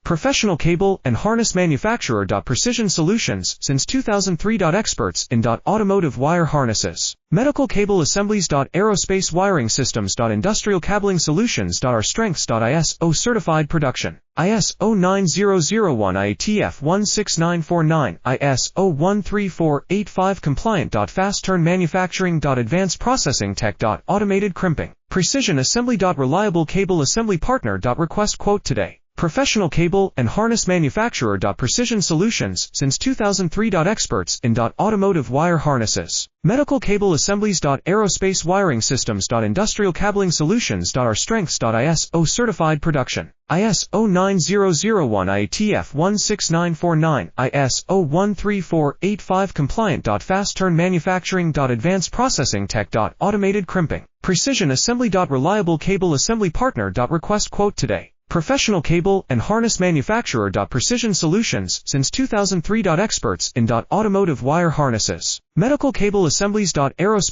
Professional cable and harness manufacturer. Precision solutions since 2003. Experts in automotive wire harnesses, medical cable assemblies. Aerospace wiring systems. Industrial cabling solutions. Our strengths. ISO certified production. ISO9001 IATF 16949, ISO13485 compliant. Fast turn manufacturing. Advanced processing tech. Automated crimping, precision assembly. Reliable cable assembly partner. Request quote today. Professional cable and harness manufacturer. Precision solutions since 2003. Experts in automotive wire harnesses, medical cable assemblies. Aerospace wiring systems. Industrial cabling solutions. Our strengths. ISO certified production. ISO9001 IATF 16949, ISO13485 compliant. Fast turn manufacturing. Advanced processing tech. Automated crimping, precision assembly. Reliable cable assembly partner. Request quote today. Professional cable and harness manufacturer. Precision solutions since 2003. Experts in automotive wire harnesses, medical cable assemblies. Aerospace